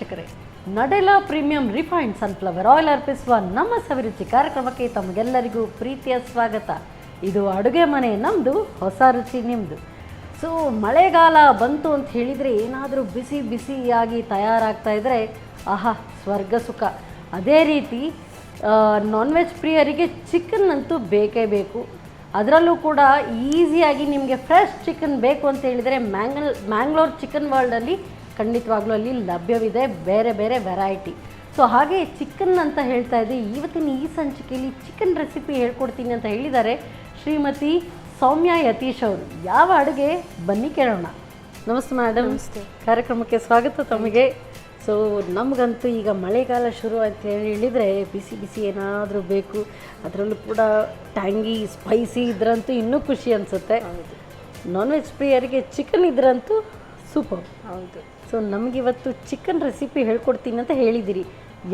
ವೀಕ್ಷಕರೇ, ನಡೆಲ premium refined sunflower oil ಅರ್ಪಿಸುವ ನಮ್ಮ ಸವಿರುಚಿ ಕಾರ್ಯಕ್ರಮಕ್ಕೆ ತಮಗೆಲ್ಲರಿಗೂ ಪ್ರೀತಿಯ ಸ್ವಾಗತ. ಇದು ಅಡುಗೆ ಮನೆ ನಮ್ಮದು, ಹೊಸ ರುಚಿ ನಿಮ್ಮದು. ಸೊ ಮಳೆಗಾಲ ಬಂತು ಅಂತ ಹೇಳಿದರೆ ಏನಾದರೂ ಬಿಸಿ ಬಿಸಿಯಾಗಿ ತಯಾರಾಗ್ತಾ ಇದ್ದರೆ ಆಹಾ ಸ್ವರ್ಗ ಸುಖ. ಅದೇ ರೀತಿ ನಾನ್ ವೆಜ್ ಪ್ರಿಯರಿಗೆ ಚಿಕನ್ ಅಂತೂ ಬೇಕೇ ಬೇಕು. ಅದರಲ್ಲೂ ಕೂಡ ಈಸಿಯಾಗಿ ನಿಮಗೆ ಫ್ರೆಶ್ ಚಿಕನ್ ಬೇಕು ಅಂತ ಹೇಳಿದರೆ ಮ್ಯಾಂಗ್ಳೂರ್ ಚಿಕನ್ ವರ್ಲ್ಡಲ್ಲಿ ಖಂಡಿತವಾಗ್ಲೂ ಅಲ್ಲಿ ಲಭ್ಯವಿದೆ ಬೇರೆ ಬೇರೆ ವೆರೈಟಿ. ಸೊ ಹಾಗೆ ಚಿಕನ್ ಅಂತ ಹೇಳ್ತಾ ಇದ್ದೆ, ಇವತ್ತಿನ ಈ ಸಂಚಿಕೆಯಲ್ಲಿ ಚಿಕನ್ ರೆಸಿಪಿ ಹೇಳ್ಕೊಡ್ತೀನಿ ಅಂತ ಹೇಳಿದ್ದಾರೆ ಶ್ರೀಮತಿ ಸೌಮ್ಯ ಯತೀಶ್ ಅವರು. ಯಾವ ಅಡುಗೆ ಬನ್ನಿ ಕೇಳೋಣ. ನಮಸ್ತೆ ಮೇಡಮ್. ನಮಸ್ತೆ. ಕಾರ್ಯಕ್ರಮಕ್ಕೆ ಸ್ವಾಗತ ತಮಗೆ. ಸೊ ನಮಗಂತೂ ಈಗ ಮಳೆಗಾಲ ಶುರು ಅಂತ ಹೇಳಿದರೆ ಬಿಸಿ ಬಿಸಿ ಏನಾದರೂ ಬೇಕು, ಅದರಲ್ಲೂ ಕೂಡ ಟ್ಯಾಂಗಿ ಸ್ಪೈಸಿ ಇದ್ರಂತೂ ಇನ್ನೂ ಖುಷಿ ಅನಿಸುತ್ತೆ. ನಾನ್ ವೆಜ್ ಪ್ರಿಯರಿಗೆ ಚಿಕನ್ ಇದ್ರಂತೂ ಸೂಪರ್. ಹೌದು. ಸೊ ನಮಗಿವತ್ತು ಚಿಕನ್ ರೆಸಿಪಿ ಹೇಳ್ಕೊಡ್ತೀನಿ ಅಂತ ಹೇಳಿದಿರಿ.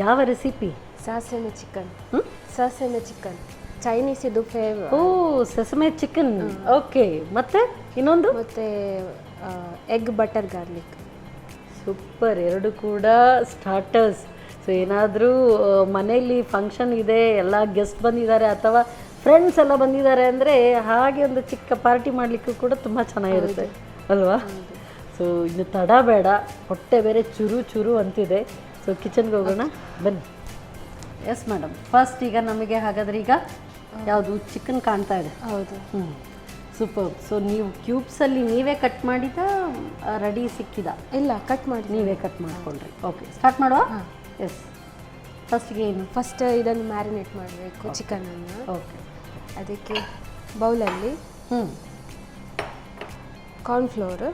ಯಾವ ರೆಸಿಪಿ? ಸಾಸೆಮೆ ಚಿಕನ್. ಸಾಸೆಮೆ ಚಿಕನ್ ಚೈನೀಸ್ ಇದು ಫೇವರ್. ಓ, ಸೆಸಮೆ ಚಿಕನ್. ಓಕೆ, ಮತ್ತೆ ಇನ್ನೊಂದು? ಮತ್ತು ಎಗ್ ಬಟರ್ ಗಾರ್ಲಿಕ್. ಸೂಪರ್, ಎರಡು ಕೂಡ ಸ್ಟಾರ್ಟರ್ಸ್. ಸೊ ಏನಾದರೂ ಮನೆಯಲ್ಲಿ ಫಂಕ್ಷನ್ ಇದೆ, ಎಲ್ಲ ಗೆಸ್ಟ್ ಬಂದಿದ್ದಾರೆ ಅಥವಾ ಫ್ರೆಂಡ್ಸ್ ಎಲ್ಲ ಬಂದಿದ್ದಾರೆ ಅಂದರೆ ಹಾಗೆ ಒಂದು ಚಿಕ್ಕ ಪಾರ್ಟಿ ಮಾಡಲಿಕ್ಕೂ ಕೂಡ ತುಂಬ ಚೆನ್ನಾಗಿರುತ್ತೆ ಅಲ್ವಾ? ಸೊ ಇನ್ನು ತಡ ಬೇಡ, ಹೊಟ್ಟೆ ಬೇರೆ ಚುರು ಚುರು ಅಂತಿದೆ. ಸೊ ಕಿಚನ್ಗೆ ಹೋಗೋಣ ಬನ್ನಿ. ಎಸ್ ಮೇಡಮ್, ಫಸ್ಟ್ ಈಗ ನಮಗೆ ಹಾಗಾದರೆ ಈಗ ಯಾವುದು ಚಿಕನ್ ಕಾಣ್ತಾ ಇದೆ. ಹೌದು. ಸೂಪರ್. ಸೊ ನೀವು ಕ್ಯೂಬ್ಸಲ್ಲಿ ನೀವೇ ಕಟ್ ಮಾಡಿದ ರೆಡಿ ಸಿಕ್ಕಿದ? ಇಲ್ಲ, ಕಟ್ ಮಾಡಿ ನೀವೇ ಕಟ್ ಮಾಡಿಕೊಂಡ್ರಿ. ಓಕೆ, ಸ್ಟಾರ್ಟ್ ಮಾಡುವ. ಎಸ್, ಫಸ್ಟ್ಗೆ ಏನು? ಫಸ್ಟ್ ಇದನ್ನು ಮ್ಯಾರಿನೇಟ್ ಮಾಡಬೇಕು ಚಿಕನನ್ನು. ಓಕೆ, ಅದಕ್ಕೆ ಬೌಲಲ್ಲಿ ಕಾರ್ನ್ಫ್ಲೋರ್,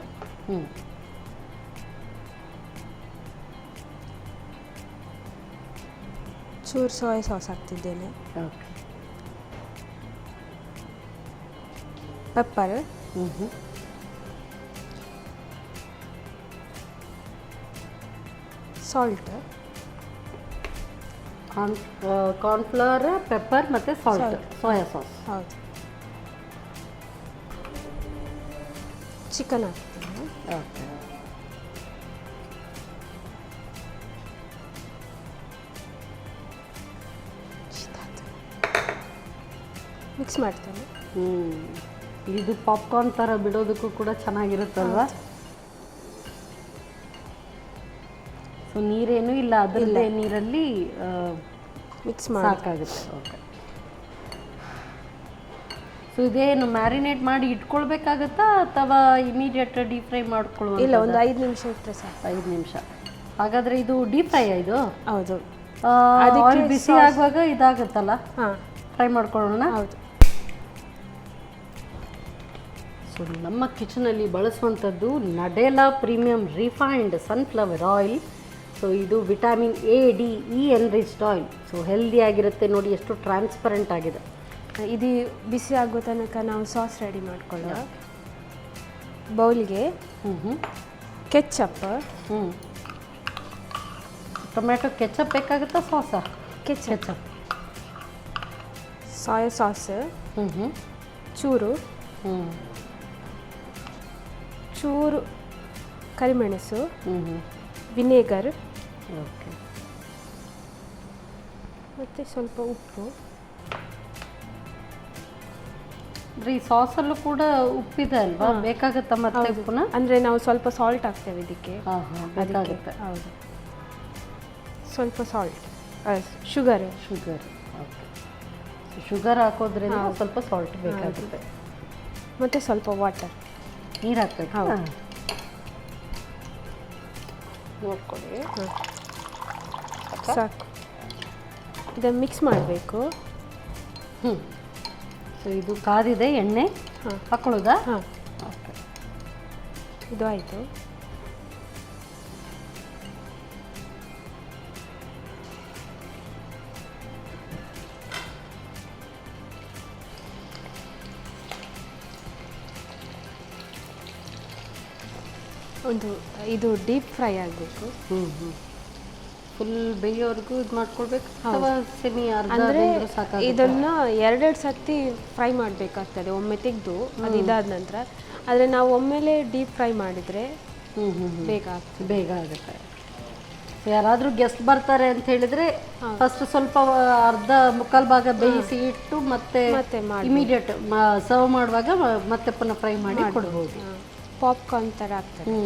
ಚೂರು ಸೋಯಾ ಸಾಸ್ ಹಾಕ್ತಿದ್ದೇನೆ, okay, pepper, salt, cornflour, pepper ಮತ್ತು ಸಾಲ್ಟ್, ಸೋಯಾ ಸಾಸ್. ಹೌದು. ಚಿಕನ್ ಹಾಕ್ತೀನಿ. ಓಕೆ, ಮಿಕ್ಸ್ ಮಾಡ್ತೇನೆ. ಇದು ಪಾಪ್ಕಾರ್ನ್ ಥರ ಬಿಡೋದಕ್ಕೂ ಕೂಡ ಚೆನ್ನಾಗಿರುತ್ತಲ್ವಾ? ಸೊ ನೀರೇನು ಇಲ್ಲ, ಅದರಲ್ಲೇ ನೀರಲ್ಲಿ ಮಿಕ್ಸ್ ಮಾಡಿ ಸಾಕಾಗುತ್ತೆ. ಓಕೆ. ಸೊ ಇದೇನು ಮ್ಯಾರಿನೇಟ್ ಮಾಡಿ ಇಟ್ಕೊಳ್ಬೇಕಾಗತ್ತಾ ಅಥವಾ ಇಮಿಡಿಯೇಟ್ ಡೀಪ್ ಫ್ರೈ ಮಾಡ್ಕೊಳ್ಳೋದು? ಇಲ್ಲ, ಒಂದು 5 ನಿಮಿಷ ಇಟ್ಟರೆ ಸಾಕು. 5 ನಿಮಿಷ. ಹಾಗಾದರೆ ಇದು ಡೀಪ್ ಫ್ರೈ ಇದು? ಹೌದು. ಆಯಿಲ್ ಬಿಸಿ ಆಗುವಾಗ ಇದಾಗುತ್ತಲ್ಲ, ಹಾಂ, ಫ್ರೈ ಮಾಡ್ಕೊಳ್ಳೋಣ. ಹೌದು. ಸೊ ನಮ್ಮ ಕಿಚನಲ್ಲಿ ಬಳಸುವಂಥದ್ದು ನಡೆಲಾ premium refined sunflower oil. So ಇದು vitamin A, D, E enriched oil. So ಹೆಲ್ದಿಯಾಗಿರುತ್ತೆ ನೋಡಿ, ಎಷ್ಟು ಟ್ರಾನ್ಸ್ಪರೆಂಟ್ ಆಗಿದೆ. ಇದು ಬಿಸಿ ಆಗೋ ತನಕ ನಾವು ಸಾಸ್ ರೆಡಿ ಮಾಡ್ಕೊಳ್ಳೋ. ಬೌಲ್ಗೆ ಕೆಚ್ಚಪ್, ಟೊಮ್ಯಾಟೊ ಕೆಚಪ್ ಬೇಕಾಗುತ್ತಾ ಸಾಸಾ? ಕೆಚ್ಚಪ್, ಸೋಯಾ ಸಾಸ್, ಚೂರು ಚೂರು ಕರಿಮೆಣಸು, ವಿನೇಗರ್, ಓಕೆ, ಮತ್ತು ಸ್ವಲ್ಪ ಉಪ್ಪು. ಈ ಸಾಸಲ್ಲೂ ಕೂಡ ಉಪ್ಪಿದೆ ಅಲ್ವಾ? ಬೇಕಾಗುತ್ತಾ ಮತ್ತೆ ಪುನಃ? ಅಂದರೆ ನಾವು ಸ್ವಲ್ಪ ಸಾಲ್ಟ್ ಹಾಕ್ತೇವೆ ಇದಕ್ಕೆ. ಬೇಕಾಗುತ್ತೆ. ಹೌದು, ಸ್ವಲ್ಪ ಸಾಲ್ಟ್, ಶುಗರ್. ಓಕೆ, ಶುಗರ್ ಹಾಕೋದ್ರಿಂದ ಸ್ವಲ್ಪ ಸಾಲ್ಟ್ ಬೇಕಾಗುತ್ತೆ. ಮತ್ತು ಸ್ವಲ್ಪ ವಾಟರ್, ನೀರು ಹಾಕ್ಬೇಕು. ಹೌದು, ನೋಡ್ಕೊಳ್ಳಿ. ಸಾಕು. ಇದನ್ನು ಮಿಕ್ಸ್ ಮಾಡಬೇಕು. ಸೊ ಇದು ಕಾದಿದೆ, ಎಣ್ಣೆ ಹಾಕೊಳ್ಳೋದಾ? ಹಾಂ, ಓಕೆ. ಇದು ಆಯಿತು. ಇದು ಡೀಪ್ ಫ್ರೈ ಆಗಬೇಕು. ಫುಲ್ ಬೇಯೋವರೆಗೂ ಇದು ಮಾಡ್ಕೊಳ್ಬೇಕು ಅಥವಾ ಸೆಮಿ ಅರ್ಧ ಅಂದರೆ ಸಾಕಾಗುತ್ತೆ? ಇದನ್ನು 2 ಸರ್ತಿ ಫ್ರೈ ಮಾಡಬೇಕಾಗ್ತದೆ, ಒಮ್ಮೆ ತೆಗೆದು ಅದು ಇದಾದ ನಂತರ. ಆದರೆ ನಾವು ಒಮ್ಮೆಲೇ ಡೀಪ್ ಫ್ರೈ ಮಾಡಿದರೆ ಬೇಗ ಬೇಗ ಆಗುತ್ತೆ. ಯಾರಾದರೂ ಗೆಸ್ಟ್ ಬರ್ತಾರೆ ಅಂತ ಹೇಳಿದ್ರೆ ಫಸ್ಟ್ ಸ್ವಲ್ಪ ಅರ್ಧ ಮುಕ್ಕಾಲು ಭಾಗ ಬೇಯಿಸಿ ಇಟ್ಟು ಮತ್ತೆ ಇಮಿಡಿಯೇಟ್ ಸರ್ವ್ ಮಾಡುವಾಗ ಮತ್ತೆ ಪುನಃ ಫ್ರೈ ಮಾಡಿ ಕೊಡ್ಬೋದು. ಪಾಪ್ಕಾರ್ನ್ ಥರ ಆಗ್ತದೆ.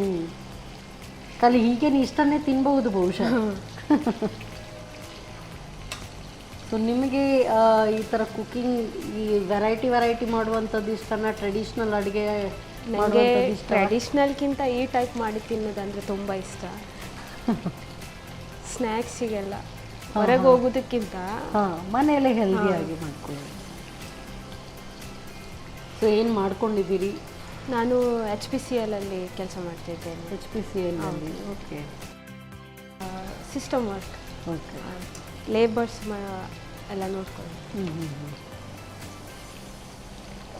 ಖಾಲಿ ಹೀಗೆ ಇಷ್ಟನ್ನೇ ತಿನ್ಬಹುದು ಬಹುಶಃ. ಸೊ ನಿಮಗೆ ಈ ಥರ ಕುಕಿಂಗ್ ಈ ವೆರೈಟಿ ಮಾಡುವಂಥದ್ದು ಇಷ್ಟನ, ಟ್ರೆಡಿಷ್ನಲ್ ಅಡುಗೆ ನನಗೆ ಟ್ರೆಡಿಷ್ನಲ್ಗಿಂತ ಈ ಟೈಪ್ ಮಾಡಿ ತಿನ್ನೋದಂದರೆ ತುಂಬ ಇಷ್ಟ. ಸ್ನ್ಯಾಕ್ಸಿಗೆಲ್ಲ ಹೊರಗೆ ಹೋಗೋದಕ್ಕಿಂತ ಮನೆಯಲ್ಲೇ ಹೆಲ್ದಿಯಾಗಿ ಮಾಡ್ಕೊಳ್ಳೋದು. ಸೊ ಏನು ಮಾಡ್ಕೊಂಡಿದ್ದೀರಿ? ನಾನು HPCL ಅಲ್ಲಿ ಕೆಲಸ ಮಾಡ್ತಿದ್ದೇನೆ. HPCL ಅಲ್ಲಿ okay. System work, okay. Labours ಎಲ್ಲ ನೋಡ್ಕೊಳ್ಳಿ.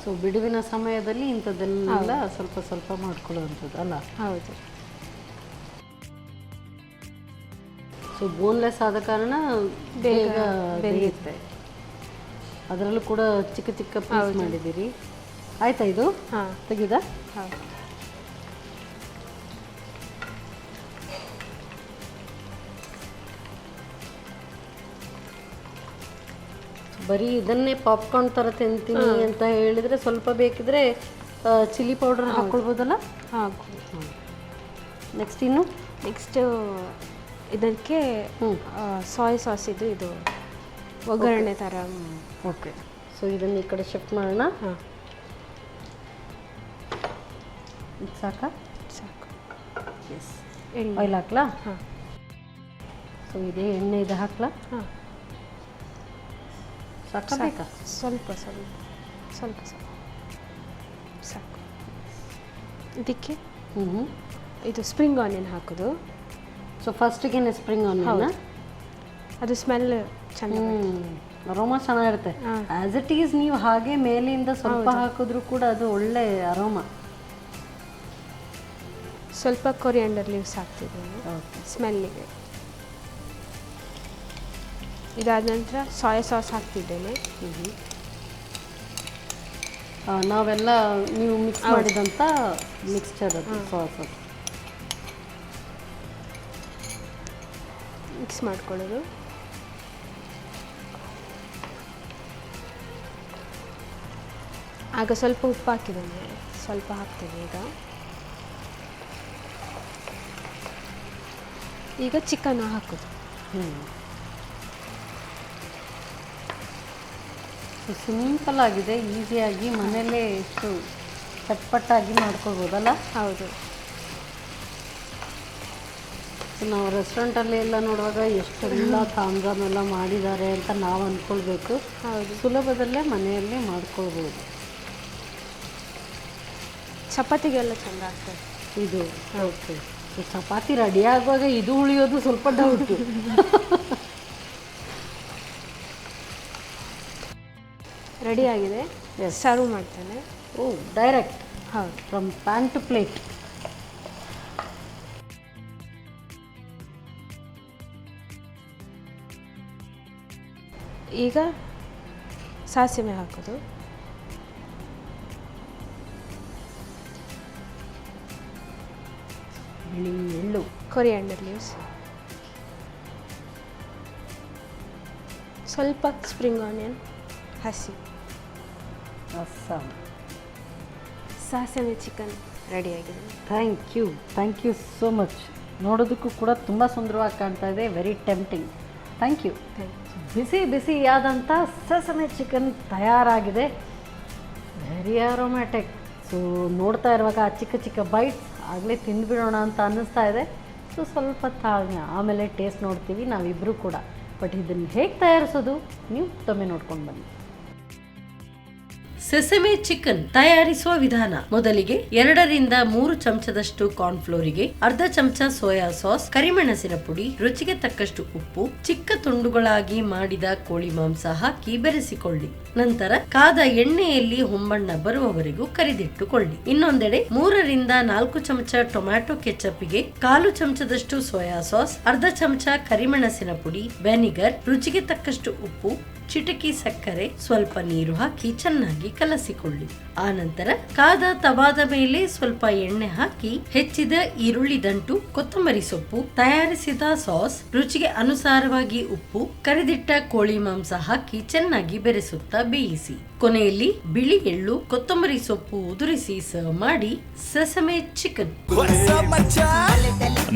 ಸೊ ಬಿಡುವಿನ ಸಮಯದಲ್ಲಿ ಇಂಥದ್ದೆಲ್ಲ ಸ್ವಲ್ಪ ಸ್ವಲ್ಪ ಮಾಡ್ಕೊಳ್ಳುವಂಥದ್ದು ಅಲ್ಲ? ಹೌದು. ಸೊ ಬೋನ್ಲೆಸ್ ಆದ ಕಾರಣ ಬೇಗ ಬೇಯುತ್ತೆ. ಅದರಲ್ಲೂ ಕೂಡ ಚಿಕ್ಕ ಚಿಕ್ಕ ಪೀಸ್ ಮಾಡಿದ್ದೀರಿ. ಆಯ್ತಾ ಇದು? ಹಾಂ, ತೆಗೆದಾ? ಹೌದು. ಬರೀ ಇದನ್ನೇ ಪಾಪ್ಕಾರ್ನ್ ಥರ ತಿಂತೀನಿ ಅಂತ ಹೇಳಿದರೆ ಸ್ವಲ್ಪ ಬೇಕಿದ್ರೆ ಚಿಲ್ಲಿ ಪೌಡರ್ ಹಾಕ್ಕೊಳ್ಬೋದಲ್ಲ? ಹಾಂ. ನೆಕ್ಸ್ಟ್ ಇನ್ನು ನೆಕ್ಸ್ಟ್ ಇದಕ್ಕೆ ಸಾಯ್ ಸಾಸ್ ಇದು ಒಗ್ಗರಣೆ ಥರ. ಓಕೆ. ಸೊ ಇದನ್ನು ಈ ಕಡೆ ಶಿಫ್ಟ್ ಮಾಡೋಣ. ಹಾಂ, ಇದು ಸಾಕಾ? ಸಾಕು. ಎಸ್. ಎಣ್ಣೆ. ಆಯಿಲ್ ಹಾಕ್ಲಾ? ಹಾಂ. ಸೊ ಇದೇ ಎಣ್ಣೆ ಇದು ಹಾಕ್ಲಾ? ಹಾಂ, ಸಾಕಾ ಬೇಕಾ? ಸ್ವಲ್ಪ ಸ್ವಲ್ಪ ಸ್ವಲ್ಪ ಸ್ವಲ್ಪ ಸಾಕು. ಇದಕ್ಕೆ ಇದು ಸ್ಪ್ರಿಂಗ್ ಆನಿಯನ್ ಹಾಕೋದು. ಸೊ ಫಸ್ಟಿಗೆ ಸ್ಪ್ರಿಂಗ್ ಆನಿಯನ್, ಅದು ಸ್ಮೆಲ್ ಚೆನ್ನಾಗಿ, ಅರೋಮಾ ಚೆನ್ನಾಗಿರುತ್ತೆ. ಆ್ಯಸ್ ಇಟ್ ಈಸ್ ನೀವು ಹಾಗೆ ಮೇಲಿಂದ ಸ್ವಲ್ಪ ಹಾಕಿದ್ರು ಕೂಡ ಅದು ಒಳ್ಳೆ ಅರೋಮಾ. ಸ್ವಲ್ಪ ಕೊರಿಯಾಂಡರ್ ಲೀವ್ಸ್ ಹಾಕ್ತಿದ್ದೀನಿ ಸ್ಮೆಲ್ಲಿಗೆ. ಇದಾದ ನಂತರ ಸೋಯಾ ಸಾಸ್ ಹಾಕ್ತಿದ್ದೇನೆ. ನಾವೆಲ್ಲ ನೀವು ಮಿಕ್ಸ್ ಮಾಡಿದಂಥ ಮಿಕ್ಸ್ಚರ್ ಅದು ಸಾಸ್ ಮಿಕ್ಸ್ ಮಾಡ್ಕೊಳ್ಳೋದು. ಆಗ ಸ್ವಲ್ಪ ಉಪ್ಪು ಹಾಕಿದ್ದೇನೆ, ಸ್ವಲ್ಪ ಹಾಕ್ತೀನಿ. ಈಗ ಚಿಕನ್ ಹಾಕೋದು. ಸಿಂಪಲ್ ಆಗಿದೆ, ಈಸಿಯಾಗಿ ಮನೆಯಲ್ಲೇ ಎಷ್ಟು ಚಟ್ಪಟ್ಟಾಗಿ ಮಾಡ್ಕೊಳ್ಬೋದಲ್ಲ? ಹೌದು. ನಾವು ರೆಸ್ಟೋರೆಂಟಲ್ಲಿ ಎಲ್ಲ ನೋಡುವಾಗ ಎಷ್ಟೆಲ್ಲ ತಾಮ್ಜಾಮೆಲ್ಲ ಮಾಡಿದ್ದಾರೆ ಅಂತ ನಾವು ಅಂದ್ಕೊಳ್ಬೇಕು. ಹೌದು, ಸುಲಭದಲ್ಲೇ ಮನೆಯಲ್ಲೇ ಮಾಡ್ಕೊಳ್ಬೋದು. ಚಪಾತಿಗೆಲ್ಲ ಚೆಂದ ಆಗ್ತದೆ ಇದು. ಓಕೆ. ಸೊ ಚಪಾತಿ ರೆಡಿ ಆಗುವಾಗ ಇದು ಉಳಿಯೋದು ಸ್ವಲ್ಪ ಡೌಟು. ರೆಡಿ ಆಗಿದೆ, ಸರ್ವ್ ಮಾಡ್ತೇನೆ. Oh, direct? ಹೌದು, ಫ್ರಮ್ ಪ್ಯಾನ್ ಟು ಪ್ಲೇಟ್. ಈಗ ಸಾಸಿವೆ ಹಾಕೋದು. ಬಿಳಿ ಎಳ್ಳು, ಕೊರಿಯಾಂಡರ್ ಲೀವ್ಸ್, ಸ್ವಲ್ಪ ಸ್ಪ್ರಿಂಗ್ ಆನಿಯನ್ ಹಸಿ, ಅಸ್ಸಾಂ ಸಾಸಿವೆ ಚಿಕನ್ ರೆಡಿಯಾಗಿದೆ. Thank you so much. ನೋಡೋದಕ್ಕೂ ಕೂಡ ತುಂಬ ಸುಂದರವಾಗಿ ಕಾಣ್ತಾ ಇದೆ. Very tempting. Thank you. ಬಿಸಿ ಬಿಸಿಯಾದಂಥ ಸೆಸಮೆ ಚಿಕನ್ ತಯಾರಾಗಿದೆ. Very aromatic. ಸೊ ನೋಡ್ತಾ ಇರುವಾಗ ಆ ಚಿಕ್ಕ ಚಿಕ್ಕ ಬೈಟ್ಸ್ ಆಗಲೇ ತಿಂದುಬಿಡೋಣ ಅಂತ ಅನ್ನಿಸ್ತಾ ಇದೆ. ಸೊ ಸ್ವಲ್ಪ ತಾಳ್ಮೆ, ಆಮೇಲೆ ಟೇಸ್ಟ್ ನೋಡ್ತೀವಿ ನಾವಿಬ್ಬರೂ ಕೂಡ. ಬಟ್ ಇದನ್ನು ಹೇಗೆ ತಯಾರಿಸೋದು ನೀವು ತಮ್ಮೆ ನೋಡ್ಕೊಂಡು ಬನ್ನಿ. ಸೆಸಮೆ ಚಿಕನ್ ತಯಾರಿಸುವ ವಿಧಾನ. ಮೊದಲಿಗೆ 2 ರಿಂದ 3 ಚಮಚದಷ್ಟು ಕಾರ್ನ್ಫ್ಲೋರಿಗೆ ಅರ್ಧ ಚಮಚ ಸೋಯಾ ಸಾಸ್, ಕರಿಮೆಣಸಿನ ಪುಡಿ, ರುಚಿಗೆ ತಕ್ಕಷ್ಟು ಉಪ್ಪು, ಚಿಕ್ಕ ತುಂಡುಗಳಾಗಿ ಮಾಡಿದ ಕೋಳಿ ಮಾಂಸ ಹಾಕಿ ಬೆರೆಸಿಕೊಳ್ಳಿ. ನಂತರ ಕಾದ ಎಣ್ಣೆಯಲ್ಲಿ ಹೊಂಬಣ್ಣ ಬರುವವರೆಗೂ ಕರಿದಿಟ್ಟುಕೊಳ್ಳಿ. ಇನ್ನೊಂದೆಡೆ 3 ರಿಂದ 4 ಚಮಚ ಟೊಮ್ಯಾಟೊ ಕೆಚಪ್ಗೆ 1/4 ಚಮಚದಷ್ಟು ಸೋಯಾ ಸಾಸ್, ಅರ್ಧ ಚಮಚ ಕರಿಮೆಣಸಿನ ಪುಡಿ, ವೆನಿಗರ್, ರುಚಿಗೆ ತಕ್ಕಷ್ಟು ಉಪ್ಪು, ಚಿಟಕಿ ಸಕ್ಕರೆ, ಸ್ವಲ್ಪ ನೀರು ಹಾಕಿ ಚೆನ್ನಾಗಿ ಕಲಸಿಕೊಳ್ಳಿ. ಆನಂತರ ಕಾದ ತವಾದ ಮೇಲೆ ಸ್ವಲ್ಪ ಎಣ್ಣೆ ಹಾಕಿ ಹೆಚ್ಚಿದ ಈರುಳ್ಳಿ ದಂಟು, ಕೊತ್ತಂಬರಿ ಸೊಪ್ಪು, ತಯಾರಿಸಿದ ಸಾಸ್, ರುಚಿಗೆ ಅನುಸಾರವಾಗಿ ಉಪ್ಪು, ಕರಿದಿಟ್ಟ ಕೋಳಿ ಮಾಂಸ ಹಾಕಿ ಚೆನ್ನಾಗಿ ಬೆರೆಸುತ್ತಾ ಬೇಯಿಸಿ. ಕೊನೆಯಲ್ಲಿ ಬಿಳಿ ಎಳ್ಳು, ಕೊತ್ತಂಬರಿ ಸೊಪ್ಪು ಉದುರಿಸಿ ಸರ್ವ್ ಮಾಡಿ. Sesame chicken.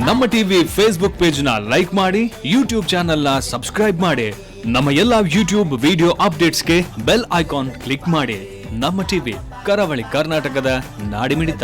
ನಮ್ಮ ಟಿವಿ ಫೇಸ್ಬುಕ್ ಪೇಜ್ ನ ಲೈಕ್ ಮಾಡಿ, ಯೂಟ್ಯೂಬ್ ಚಾನೆಲ್ ನ ಸಬ್ಸ್ಕ್ರೈಬ್ ಮಾಡಿ. ನಮ್ಮ ಎಲ್ಲಾ ಯೂಟ್ಯೂಬ್ ವಿಡಿಯೋ ಅಪ್ಡೇಟ್ಸ್ಗೆ ಬೆಲ್ ಐಕಾನ್ ಕ್ಲಿಕ್ ಮಾಡಿ. ನಮ್ಮ ಟಿವಿ, ಕರಾವಳಿ ಕರ್ನಾಟಕದ ನಾಡಿಮಿಡಿತ.